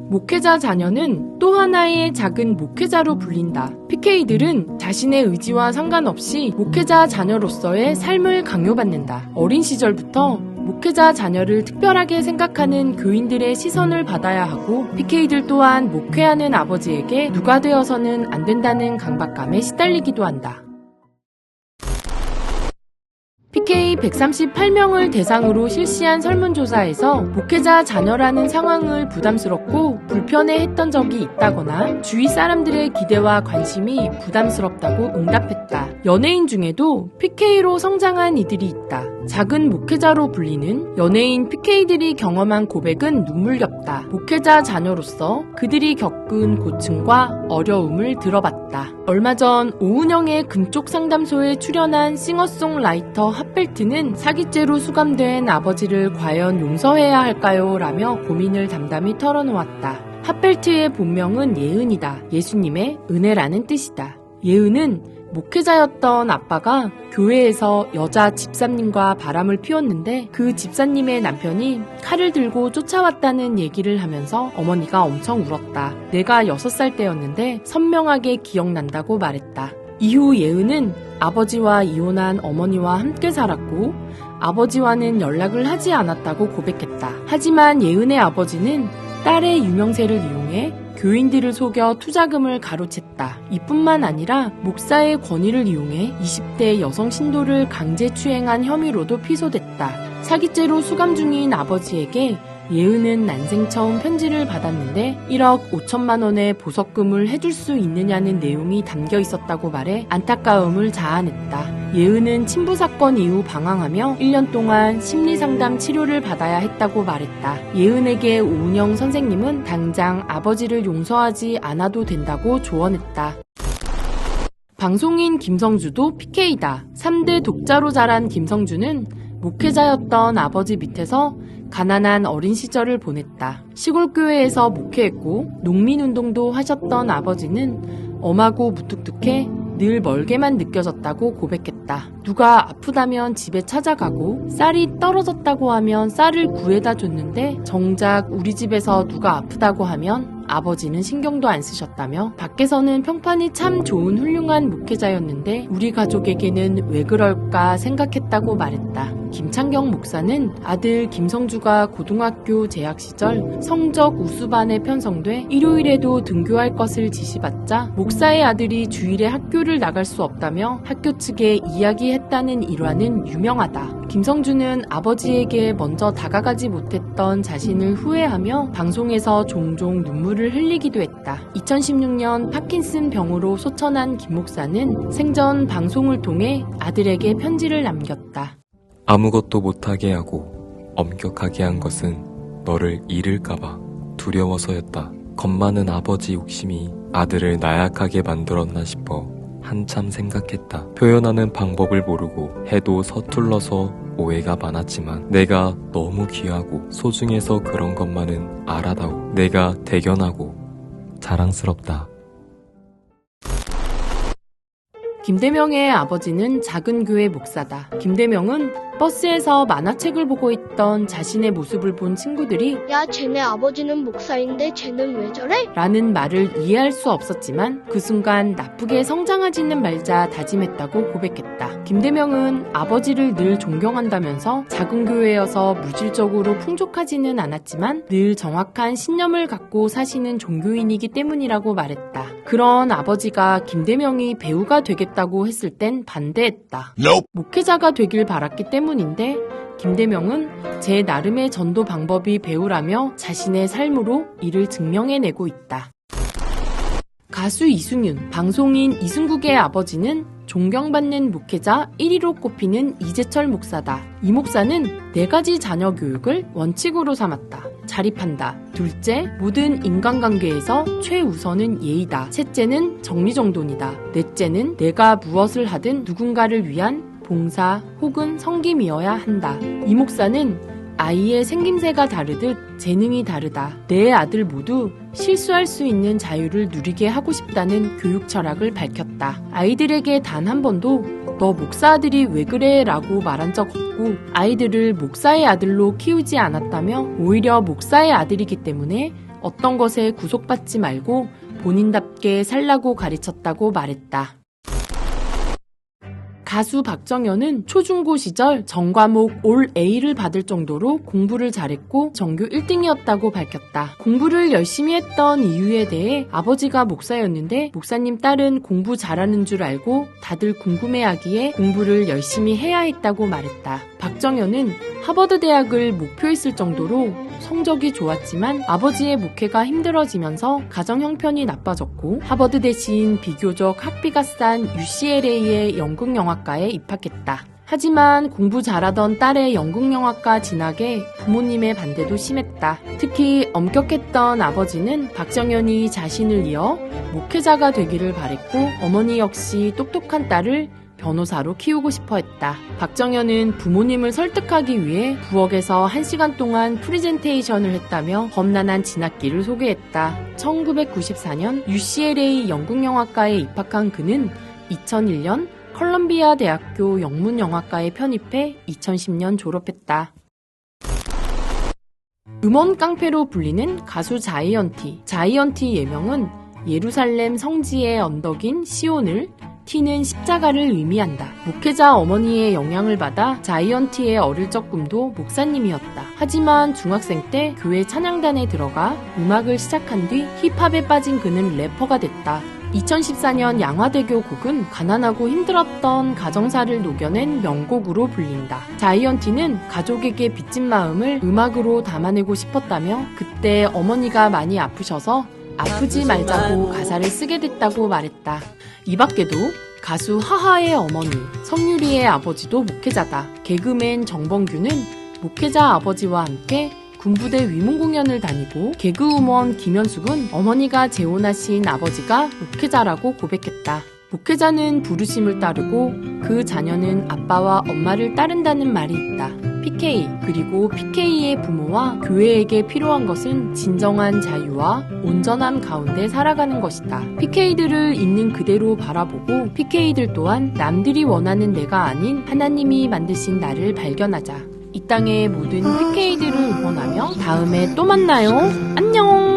목회자 자녀는 또 하나의 작은 목회자로 불린다. PK들은 자신의 의지와 상관없이 목회자 자녀로서의 삶을 강요받는다. 어린 시절부터 목회자 자녀를 특별하게 생각하는 교인들의 시선을 받아야 하고 PK들 또한 목회하는 아버지에게 누가 되어서는 안 된다는 강박감에 시달리기도 한다. PK 138명을 대상으로 실시한 설문조사에서 목회자 자녀라는 상황을 부담스럽고 불편해했던 적이 있다거나 주위 사람들의 기대와 관심이 부담스럽다고 응답했다. 연예인 중에도 PK로 성장한 이들이 있다. 작은 목회자로 불리는 연예인 PK들이 경험한 고백은 눈물겹다. 목회자 자녀로서 그들이 겪은 고충과 어려움을 들어봤다. 얼마 전 오은영의 금쪽 상담소에 출연한 싱어송라이터 핫벨트는 사기죄로 수감된 아버지를 과연 용서해야 할까요? 라며 고민을 담담히 털어놓았다. 핫벨트의 본명은 예은이다. 예수님의 은혜라는 뜻이다. 예은은 목회자였던 아빠가 교회에서 여자 집사님과 바람을 피웠는데 그 집사님의 남편이 칼을 들고 쫓아왔다는 얘기를 하면서 어머니가 엄청 울었다. 내가 6살 때였는데 선명하게 기억난다고 말했다. 이후 예은은 아버지와 이혼한 어머니와 함께 살았고 아버지와는 연락을 하지 않았다고 고백했다. 하지만 예은의 아버지는 딸의 유명세를 이용해 교인들을 속여 투자금을 가로챘다. 이뿐만 아니라 목사의 권위를 이용해 20대 여성 신도를 강제추행한 혐의로도 피소됐다. 사기죄로 수감 중인 아버지에게 예은은 난생 처음 편지를 받았는데 1억 5천만 원의 보석금을 해줄 수 있느냐는 내용이 담겨 있었다고 말해 안타까움을 자아냈다. 예은은 친부 사건 이후 방황하며 1년 동안 심리상담 치료를 받아야 했다고 말했다. 예은에게 오은영 선생님은 당장 아버지를 용서하지 않아도 된다고 조언했다. 방송인 김성주도 PK다. 3대 독자로 자란 김성주는 목회자였던 아버지 밑에서 가난한 어린 시절을 보냈다. 시골교회에서 목회했고 농민운동도 하셨던 아버지는 엄하고 무뚝뚝해 늘 멀게만 느껴졌다고 고백했다. 누가 아프다면 집에 찾아가고 쌀이 떨어졌다고 하면 쌀을 구해다 줬는데 정작 우리 집에서 누가 아프다고 하면 아버지는 신경도 안 쓰셨다며 밖에서는 평판이 참 좋은 훌륭한 목회자였는데 우리 가족에게는 왜 그럴까 생각했다고 말했다. 김창경 목사는 아들 김성주가 고등학교 재학 시절 성적 우수반에 편성돼 일요일에도 등교할 것을 지시받자 목사의 아들이 주일에 학교를 나갈 수 없다며 학교 측에 이야기했다는 일화는 유명하다. 김성주는 아버지에게 먼저 다가가지 못했던 자신을 후회하며 방송에서 종종 눈물을 흘리기도 했다. 2016년 파킨슨 병으로 소천한 김 목사는 생전 방송을 통해 아들에게 편지를 남겼다. 아무것도 못하게 하고 엄격하게 한 것은 너를 잃을까봐 두려워서였다. 겁 많은 아버지 욕심이 아들을 나약하게 만들었나 싶어 한참 생각했다. 표현하는 방법을 모르고 해도 서툴러서 오해가 많았지만 내가 너무 귀하고 소중해서 그런 것만은 알아다오. 내가 대견하고 자랑스럽다. 김대명의 아버지는 작은 교회 목사다. 김대명은 버스에서 만화책을 보고 있던 자신의 모습을 본 친구들이 야, 쟤네 아버지는 목사인데 쟤는 왜 저래? 라는 말을 이해할 수 없었지만 그 순간 나쁘게 성장하지는 말자 다짐했다고 고백했다. 김대명은 아버지를 늘 존경한다면서 작은 교회여서 물질적으로 풍족하지는 않았지만 늘 정확한 신념을 갖고 사시는 종교인이기 때문이라고 말했다. 그런 아버지가 김대명이 배우가 되겠다고 했을 땐 반대했다. 목회자가 되길 바랐기 때문인데 김대명은 제 나름의 전도 방법이 배우라며 자신의 삶으로 이를 증명해내고 있다. 가수 이승윤, 방송인 이승국의 아버지는 존경받는 목회자 1위로 꼽히는 이재철 목사다. 이 목사는 4가지 자녀 교육을 원칙으로 삼았다. 자립한다. 둘째, 모든 인간관계에서 최우선은 예의다. 셋째는 정리정돈이다. 넷째는 내가 무엇을 하든 누군가를 위한 봉사 혹은 섬김이어야 한다. 이 목사는 아이의 생김새가 다르듯 재능이 다르다. 내 아들 모두 실수할 수 있는 자유를 누리게 하고 싶다는 교육 철학을 밝혔다. 아이들에게 단 한 번도 너 목사 아들이 왜 그래? 라고 말한 적 없고 아이들을 목사의 아들로 키우지 않았다며 오히려 목사의 아들이기 때문에 어떤 것에 구속받지 말고 본인답게 살라고 가르쳤다고 말했다. 가수 박정현은 초중고 시절 전과목 올 A를 받을 정도로 공부를 잘했고 전교 1등이었다고 밝혔다. 공부를 열심히 했던 이유에 대해 아버지가 목사였는데 목사님 딸은 공부 잘하는 줄 알고 다들 궁금해하기에 공부를 열심히 해야 했다고 말했다. 박정현은 하버드 대학을 목표했을 정도로 성적이 좋았지만 아버지의 목회가 힘들어지면서 가정 형편이 나빠졌고 하버드 대신 비교적 학비가 싼 UCLA의 연극영화과에 입학했다. 하지만 공부 잘하던 딸의 연극영화과 진학에 부모님의 반대도 심했다. 특히 엄격했던 아버지는 박정현이 자신을 이어 목회자가 되기를 바랬고 어머니 역시 똑똑한 딸을 변호사로 키우고 싶어 했다. 박정현은 부모님을 설득하기 위해 부엌에서 1시간 동안 프리젠테이션을 했다며 험난한 진학길을 소개했다. 1994년 UCLA 연극영화과에 입학한 그는 2001년 컬럼비아 대학교 영문영화과에 편입해 2010년 졸업했다. 음원 깡패로 불리는 가수 자이언티. 자이언티 예명은 예루살렘 성지의 언덕인 시온을, T는 십자가를 의미한다. 목회자 어머니의 영향을 받아 자이언티의 어릴 적 꿈도 목사님이었다. 하지만 중학생 때 교회 찬양단에 들어가 음악을 시작한 뒤 힙합에 빠진 그는 래퍼가 됐다. 2014년 양화대교 곡은 가난하고 힘들었던 가정사를 녹여낸 명곡으로 불린다. 자이언티는 가족에게 빚진 마음을 음악으로 담아내고 싶었다며 그때 어머니가 많이 아프셔서 아프지 말자고 가사를 쓰게 됐다고 말했다. 이 밖에도 가수 하하의 어머니, 성유리의 아버지도 목회자다. 개그맨 정범규는 목회자 아버지와 함께 군부대 위문 공연을 다니고 개그우먼 김현숙은 어머니가 재혼하신 아버지가 목회자라고 고백했다. 목회자는 부르심을 따르고 그 자녀는 아빠와 엄마를 따른다는 말이 있다. PK, 그리고 PK의 부모와 교회에게 필요한 것은 진정한 자유와 온전함 가운데 살아가는 것이다. PK들을 있는 그대로 바라보고 PK들 또한 남들이 원하는 내가 아닌 하나님이 만드신 나를 발견하자. 이 땅의 모든 PK들을 응원하며 다음에 또 만나요. 안녕!